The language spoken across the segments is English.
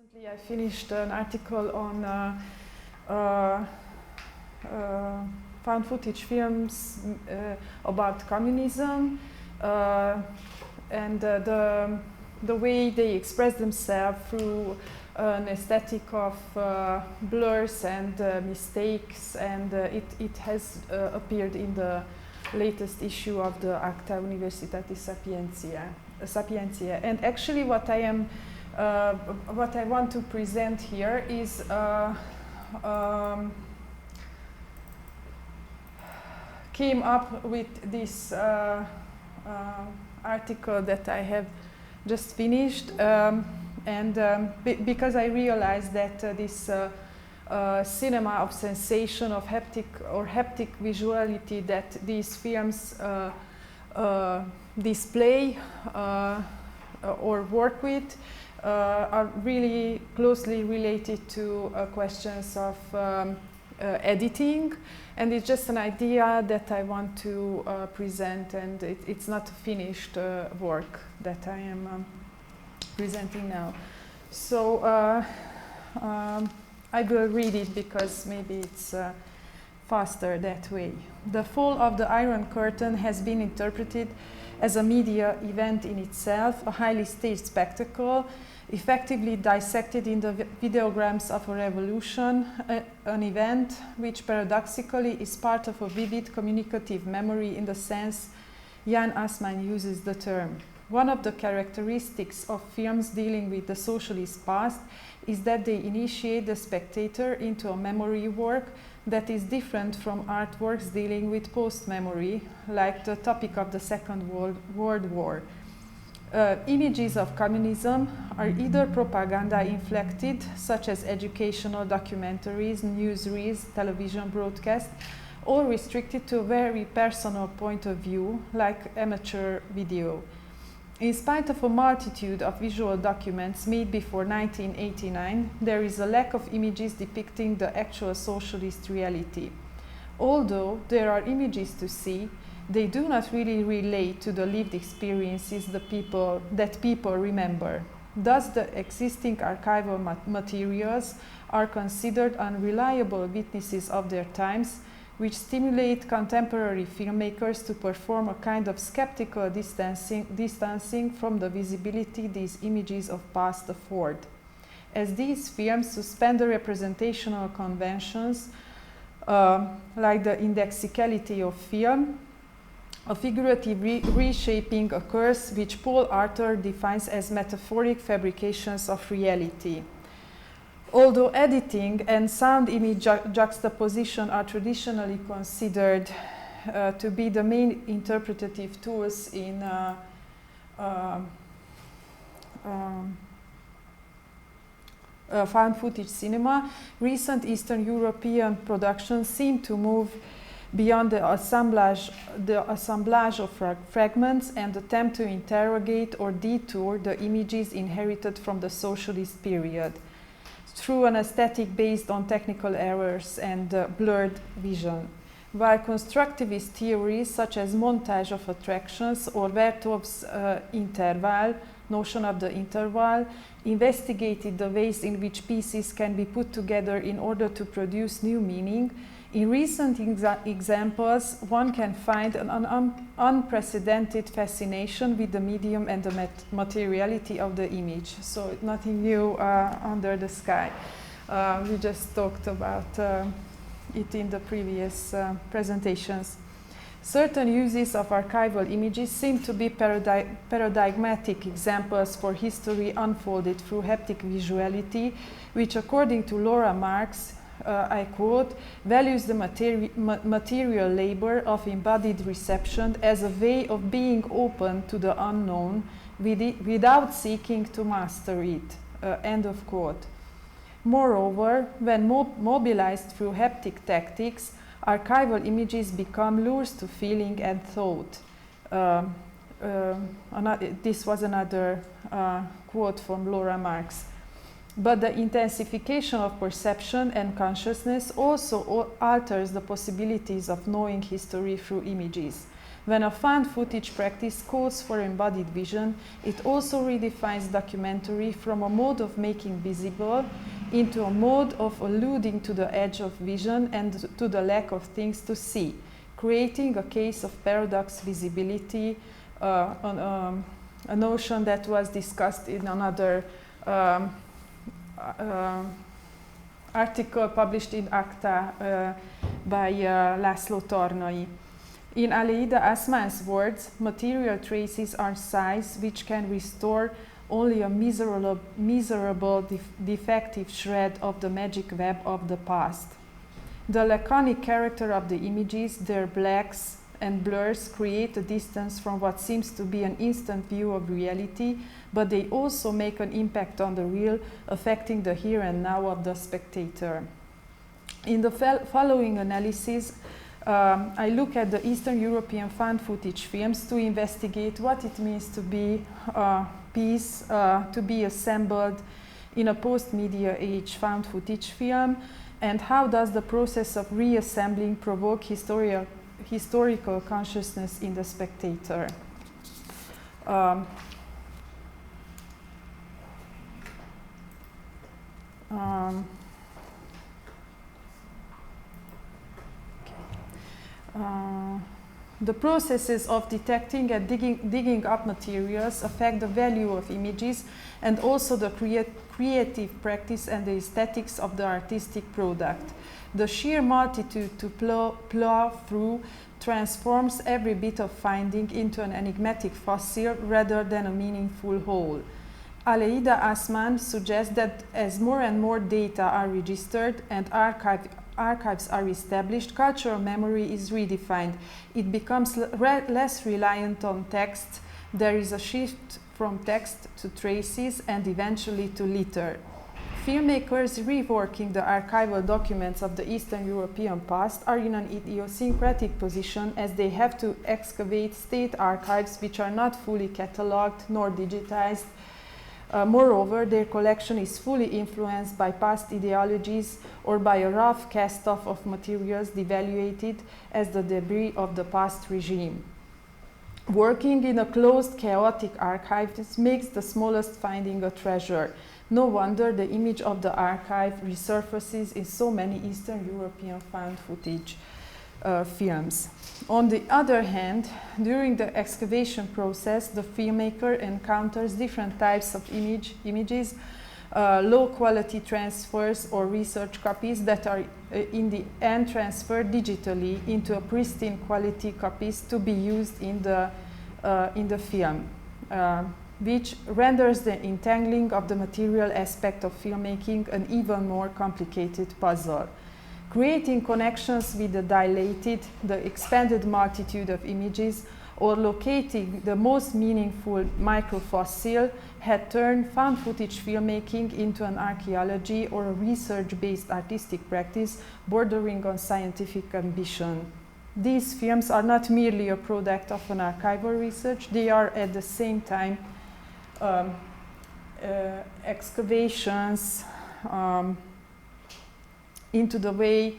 Recently I finished an article on found footage films about communism and the way they express themselves through an aesthetic of blurs and mistakes, and it has appeared in the latest issue of the Acta Universitatis Sapientia. And actually what I want to present here is came up with this article that I have just finished, because I realized that this cinema of sensation, of haptic visuality that these films display or work with are really closely related to questions of editing, and it's just an idea that I want to present, and it's not a finished work that I am presenting now. So I will read it because maybe it's faster that way. The fall of the Iron Curtain has been interpreted as a media event in itself, a highly staged spectacle, effectively dissected in the videograms of a revolution, an event which paradoxically is part of a vivid communicative memory in the sense Jan Assmann uses the term. One of the characteristics of films dealing with the socialist past is that they initiate the spectator into a memory work that is different from artworks dealing with post-memory, like the topic of the Second World War. Images of communism are either propaganda-inflected, such as educational documentaries, newsreels, television broadcasts, or restricted to a very personal point of view, like amateur video. In spite of a multitude of visual documents made before 1989, there is a lack of images depicting the actual socialist reality. Although there are images to see, they do not really relate to the lived experiences that people remember. Thus, the existing archival materials are considered unreliable witnesses of their times, which stimulate contemporary filmmakers to perform a kind of skeptical distancing from the visibility these images of past afford. As these films suspend the representational conventions, like the indexicality of film, a figurative reshaping occurs, which Paul Arthur defines as metaphoric fabrications of reality. Although editing and sound image juxtaposition are traditionally considered to be the main interpretative tools in found footage cinema, recent Eastern European productions seem to move beyond the assemblage of fragments and attempt to interrogate or detour the images inherited from the socialist period through an aesthetic based on technical errors and blurred vision. While constructivist theories such as montage of attractions or Vertov's interval, notion of the interval, investigated the ways in which pieces can be put together in order to produce new meaning, in recent examples, one can find an unprecedented fascination with the medium and the materiality of the image. So nothing new under the sky. We just talked about it in the previous presentations. Certain uses of archival images seem to be paradigmatic examples for history unfolded through haptic visuality, which, according to Laura Marx, I quote, values the material labor of embodied reception as a way of being open to the unknown without seeking to master it, end of quote. Moreover, when mobilized through haptic tactics, archival images become lures to feeling and thought. This was another quote from Laura Marx. But the intensification of perception and consciousness also alters the possibilities of knowing history through images. When a found footage practice calls for embodied vision, it also redefines documentary from a mode of making visible into a mode of alluding to the edge of vision and to the lack of things to see, creating a case of paradox visibility, a notion that was discussed in another article published in ACTA by László Tornai. In Aleida Assmann's words, material traces are size which can restore only a miserable defective shred of the magic web of the past. The laconic character of the images, their blacks and blurs, create a distance from what seems to be an instant view of reality, but they also make an impact on the real, affecting the here and now of the spectator. In the following analysis, I look at the Eastern European found footage films to investigate what it means to be a piece, to be assembled in a post-media age found footage film, and how does the process of reassembling provoke historical consciousness in the spectator. The processes of detecting and digging up materials affect the value of images and also the creative practice and the aesthetics of the artistic product. The sheer multitude to plow through transforms every bit of finding into an enigmatic fossil rather than a meaningful whole. Aleida Assmann suggests that as more and more data are registered and archives are established, cultural memory is redefined. It becomes less reliant on text. There is a shift from text to traces and eventually to litter. Filmmakers reworking the archival documents of the Eastern European past are in an idiosyncratic position as they have to excavate state archives which are not fully catalogued nor digitized. Moreover, their collection is fully influenced by past ideologies or by a rough cast-off of materials devaluated as the debris of the past regime. Working in a closed, chaotic archive makes the smallest finding a treasure. No wonder the image of the archive resurfaces in so many Eastern European found footage films. On the other hand, during the excavation process, the filmmaker encounters different types of images, low-quality transfers or research copies that are in the end transferred digitally into a pristine quality copies to be used in the film, which renders the entangling of the material aspect of filmmaking an even more complicated puzzle. Creating connections with the dilated, the expanded multitude of images, or locating the most meaningful microfossil had turned found footage filmmaking into an archaeology or a research-based artistic practice bordering on scientific ambition. These films are not merely a product of an archival research, they are at the same time excavations into the way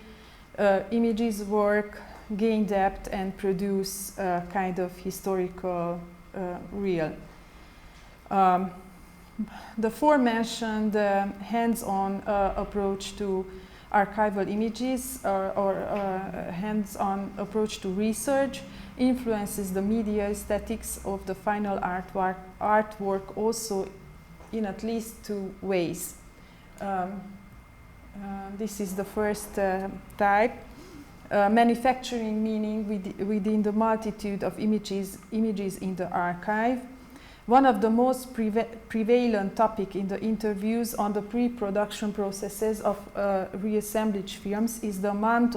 images work, gain depth, and produce a kind of historical real. The aforementioned hands-on approach to archival images or hands-on approach to research influences the media aesthetics of the final artwork also in at least two ways. This is the first type, manufacturing meaning within the multitude of images in the archive. One of the most prevalent topics in the interviews on the pre-production processes of reassemblage films is the amount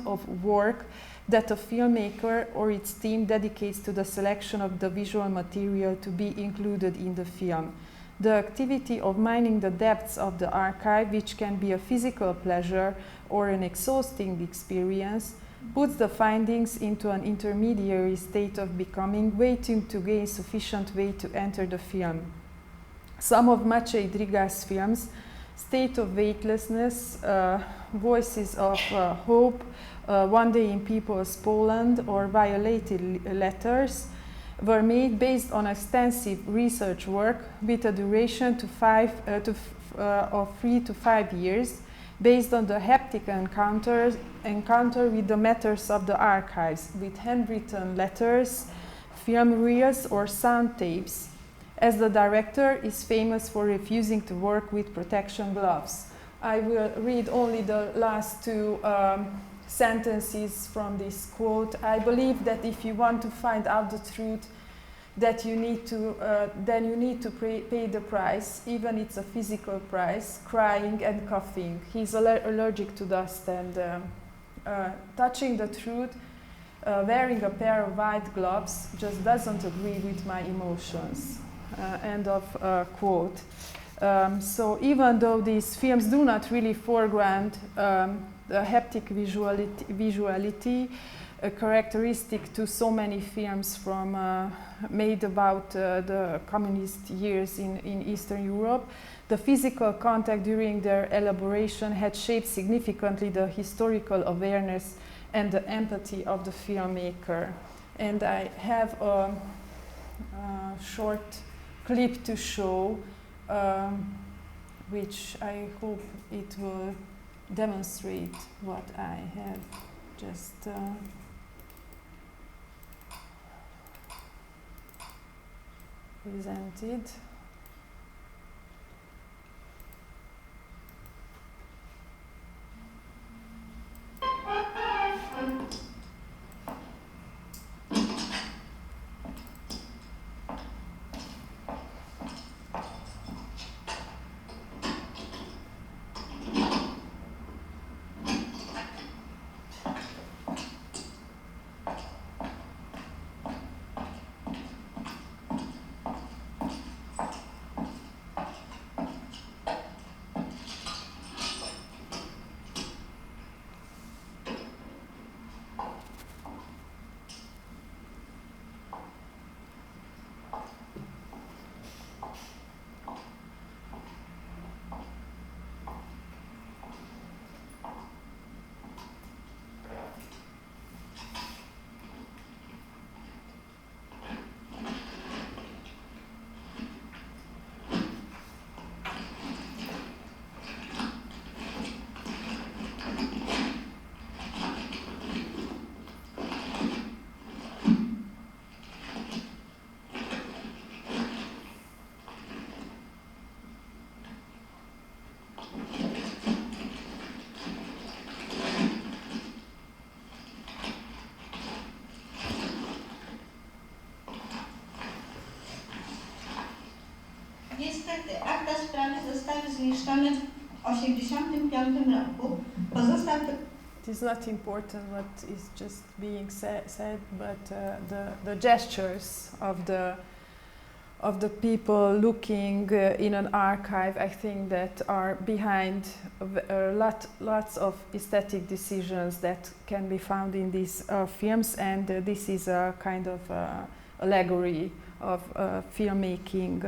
of work that a filmmaker or its team dedicates to the selection of the visual material to be included in the film. The activity of mining the depths of the archive, which can be a physical pleasure or an exhausting experience, puts the findings into an intermediary state of becoming, waiting to gain sufficient weight to enter the film. Some of Maciej Dryga's films State of Weightlessness, Voices of Hope, One Day in People's Poland, or Violated Letters, were made based on extensive research work with a duration of 3 to 5 years, based on the haptic encounter with the matters of the archives, with handwritten letters, film reels, or sound tapes, as the director is famous for refusing to work with protection gloves. I will read only the last two sentences from this quote. I believe that if you want to find out the truth, that you need to, then you need to pay the price, even it's a physical price, crying and coughing. He's allergic to dust, and touching the truth, wearing a pair of white gloves just doesn't agree with my emotions. End of quote. So even though these films do not really foreground the haptic visuality, a characteristic to so many films from made about the communist years in Eastern Europe, the physical contact during their elaboration had shaped significantly the historical awareness and the empathy of the filmmaker. And I have a short clip to show, which I hope it will demonstrate what I have just presented. Niestety, akta sprawy zostały zniszczone w 1985 roku. Pozostał It is not important what is just being said, but the gestures of the people looking in an archive, I think, that are behind lots of aesthetic decisions that can be found in these films, and this is a kind of allegory of filmmaking,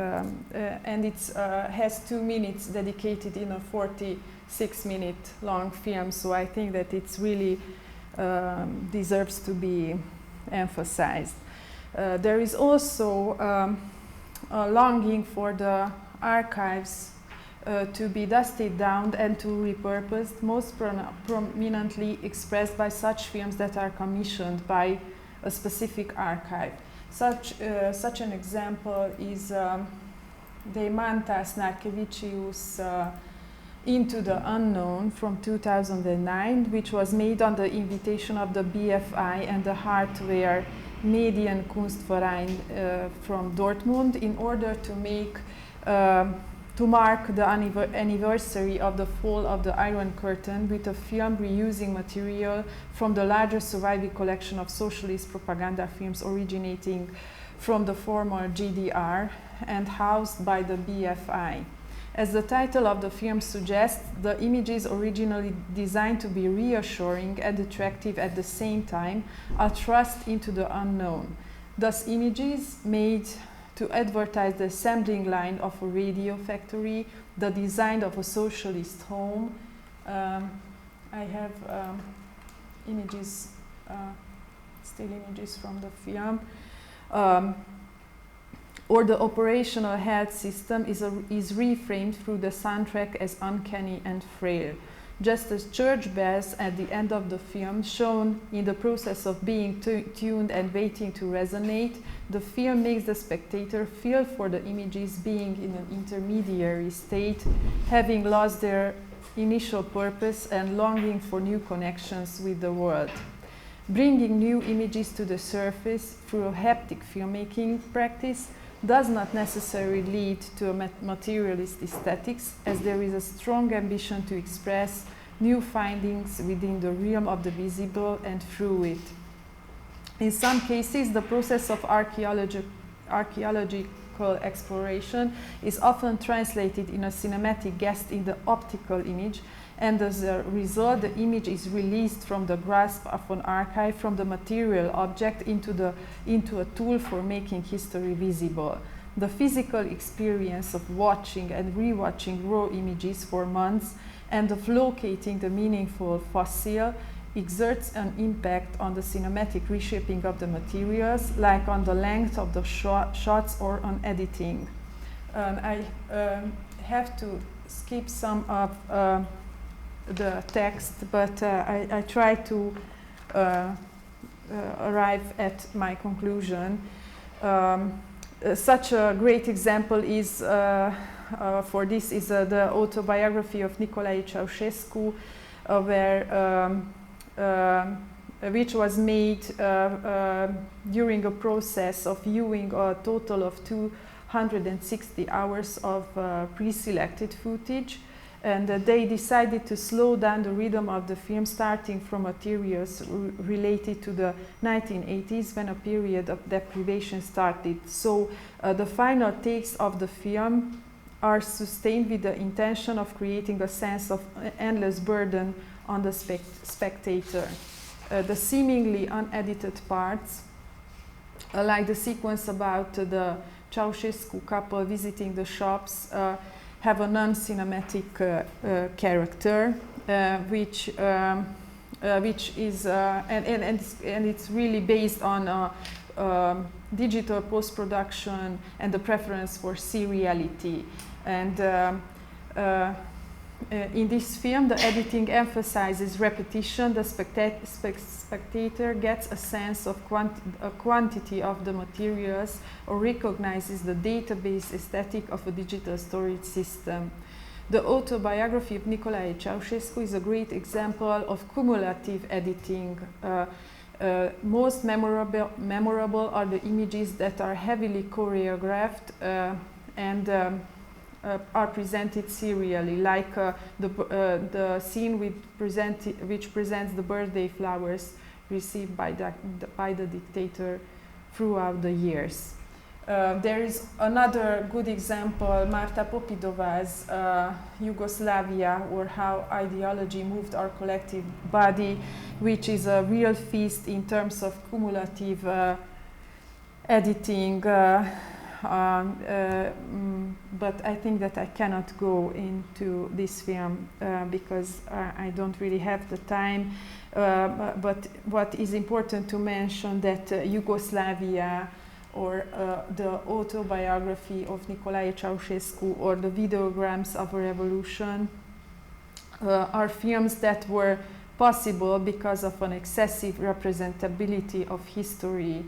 and it has 2 minutes dedicated in a 46-minute long film, so I think that it's really deserves to be emphasized. There is also a longing for the archives to be dusted down and to repurposed, most prominently expressed by such films that are commissioned by a specific archive. Such an example is Deimantas Narkevicius' Into the Unknown from 2009, which was made on the invitation of the BFI and the Hardware Medienkunstverein from Dortmund, in order to mark the anniversary of the fall of the Iron Curtain with a film reusing material from the larger surviving collection of socialist propaganda films originating from the former GDR and housed by the BFI. As the title of the film suggests, the images originally designed to be reassuring and attractive at the same time are thrust into the unknown. Thus, images made to advertise the assembling line of a radio factory, the design of a socialist home. I have images, still images from the film. Or the operational health system is reframed through the soundtrack as uncanny and frail. Just as church bells at the end of the film, shown in the process of being tuned and waiting to resonate, the film makes the spectator feel for the images being in an intermediary state, having lost their initial purpose and longing for new connections with the world. Bringing new images to the surface through a haptic filmmaking practice does not necessarily lead to a materialist aesthetics, as there is a strong ambition to express new findings within the realm of the visible and through it. In some cases, the process of archaeological exploration is often translated in a cinematic guest in the optical image, and as a result, the image is released from the grasp of an archive, from the material object into a tool for making history visible. The physical experience of watching and rewatching raw images for months and of locating the meaningful fossil exerts an impact on the cinematic reshaping of the materials, like on the length of the shots or on editing. I have to skip some of the text, but I try to arrive at my conclusion. Such a great example is for this is the autobiography of Nicolae Ceausescu, which was made during a process of viewing a total of 260 hours of pre-selected footage. And they decided to slow down the rhythm of the film, starting from materials related to the 1980s, when a period of deprivation started. So the final takes of the film are sustained with the intention of creating a sense of endless burden on the spectator. The seemingly unedited parts, like the sequence about the Ceausescu couple visiting the shops, have a non-cinematic character, which is and it's really based on digital post-production and the preference for seriality. And in this film, the editing emphasizes repetition. The spectator gets a sense of quantity of the materials, or recognizes the database aesthetic of a digital storage system. The autobiography of Nicolae Ceausescu is a great example of cumulative editing. Most memorable are the images that are heavily choreographed and are presented serially, like the scene which presents the birthday flowers received by the dictator throughout the years. There is another good example, Marta Popidova's Yugoslavia, or How Ideology Moved Our Collective Body, which is a real feast in terms of cumulative editing. But I think that I cannot go into this film because I don't really have the time. But what is important to mention that Yugoslavia, or the autobiography of Nicolae Ceausescu, or the videograms of a revolution are films that were possible because of an excessive representability of history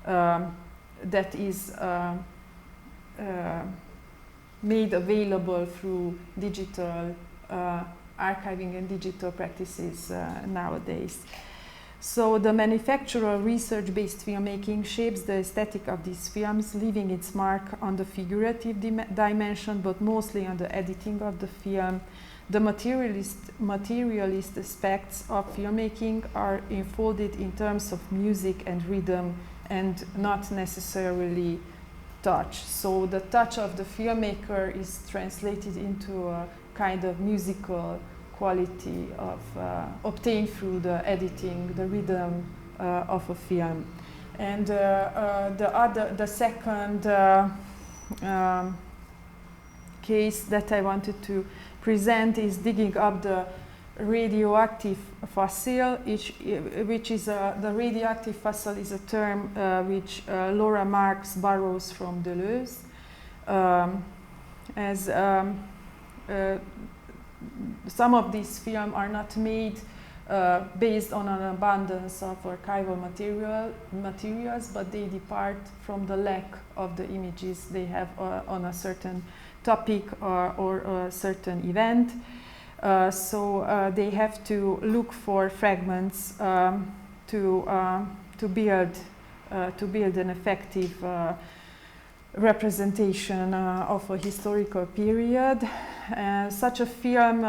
that is made available through digital archiving and digital practices nowadays. So the manufactural research-based filmmaking shapes the aesthetic of these films, leaving its mark on the figurative dimension, but mostly on the editing of the film. The materialist aspects of filmmaking are enfolded in terms of music and rhythm, and not necessarily touch. So the touch of the filmmaker is translated into a kind of musical quality of obtained through the editing, the rhythm of a film. And the second case that I wanted to present is digging up the radioactive fossil, which is the radioactive fossil is a term which Laura Marks borrows from Deleuze, as some of these films are not made based on an abundance of archival materials, but they depart from the lack of the images they have on a certain topic or a certain event. So they have to look for fragments to build an effective representation of a historical period. Such a film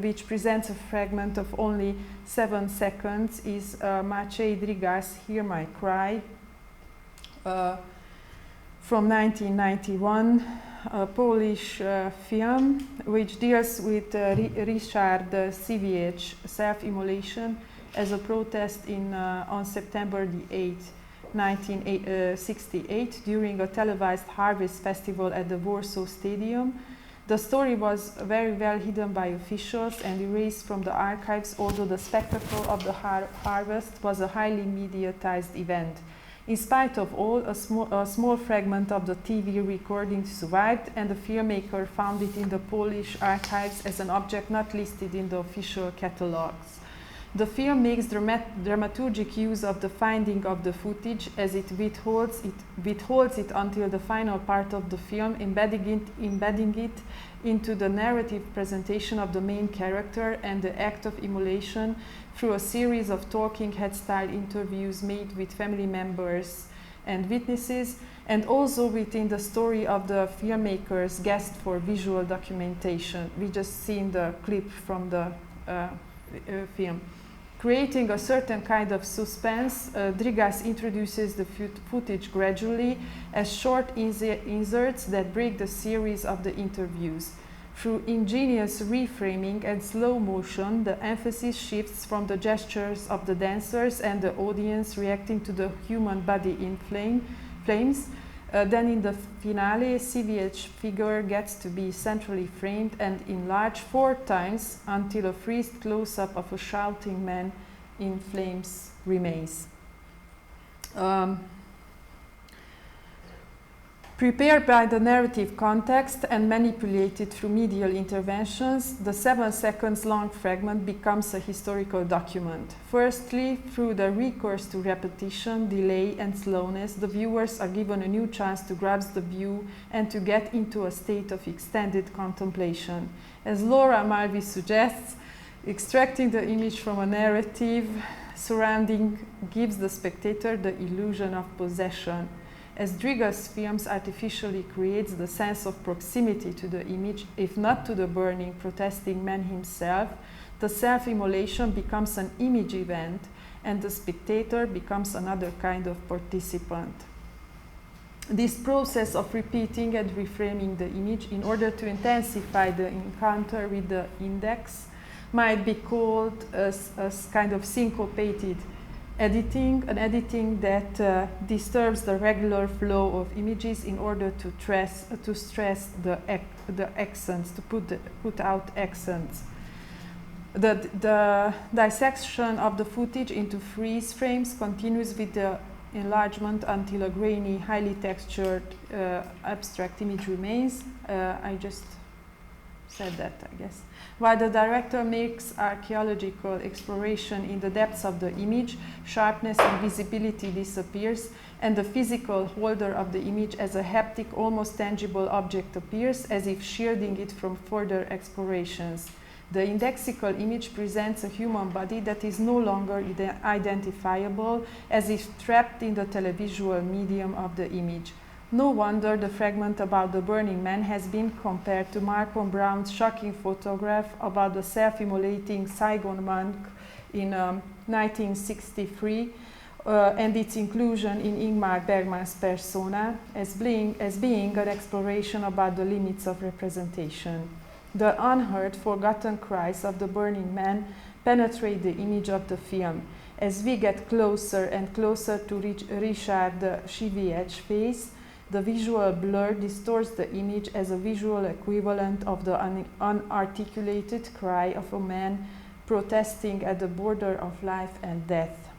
which presents a fragment of only 7 seconds is Maciej Dryga's Hear My Cry from 1991, a Polish film which deals with Richard Siwiecz self-immolation as a protest on September the 8th, 1968 during a televised harvest festival at the Warsaw Stadium. The story was very well hidden by officials and erased from the archives, although the spectacle of the harvest was a highly mediatized event. In spite of all, a small fragment of the TV recording survived, and the filmmaker found it in the Polish archives as an object not listed in the official catalogs. The film makes dramaturgic use of the finding of the footage, as it withholds it until the final part of the film, embedding it into the narrative presentation of the main character and the act of immolation through a series of talking head-style interviews made with family members and witnesses, and also within the story of the filmmaker's guest for visual documentation. We just seen the clip from the film. Creating a certain kind of suspense, Drygas introduces the footage gradually as short inserts that break the series of the interviews. Through ingenious reframing and slow motion, the emphasis shifts from the gestures of the dancers and the audience reacting to the human body in flames. Then in the finale, Siwiecz's figure gets to be centrally framed and enlarged 4 times until a freezed close-up of a shouting man in flames remains. Prepared by the narrative context and manipulated through medial interventions, the 7 seconds long fragment becomes a historical document. Firstly, through the recourse to repetition, delay, and slowness, the viewers are given a new chance to grasp the view and to get into a state of extended contemplation. As Laura Mulvey suggests, extracting the image from a narrative surrounding gives the spectator the illusion of possession. As Drygas' films artificially creates the sense of proximity to the image, if not to the burning, protesting man himself, the self-immolation becomes an image event and the spectator becomes another kind of participant. This process of repeating and reframing the image in order to intensify the encounter with the index might be called as kind of syncopated editing, an editing that disturbs the regular flow of images in order to stress the accents, to put out accents. The dissection of the footage into freeze frames continues with the enlargement until a grainy, highly textured, abstract image remains. I just said that, I guess. While the director makes archaeological exploration in the depths of the image, sharpness and visibility disappears, and the physical holder of the image as a haptic, almost tangible object appears, as if shielding it from further explorations. The indexical image presents a human body that is no longer identifiable, as if trapped in the televisual medium of the image. No wonder the fragment about the burning man has been compared to Malcolm Brown's shocking photograph about the self-immolating Saigon monk in 1963 and its inclusion in Ingmar Bergman's persona as being an exploration about the limits of representation. The unheard, forgotten cries of the burning man penetrate the image of the film. As we get closer and closer to Richard Chivier's face, the visual blur distorts the image as a visual equivalent of the unarticulated cry of a man protesting at the border of life and death.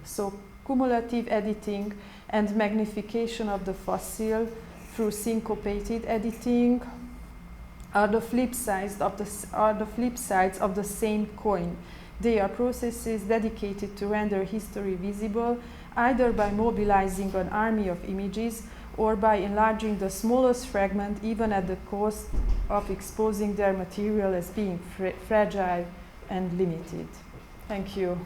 So, cumulative editing and magnification of the fossil through syncopated editing are the flip sides of the same coin. They are processes dedicated to render history visible, either by mobilizing an army of images or by enlarging the smallest fragment, even at the cost of exposing their material as being fragile and limited. Thank you.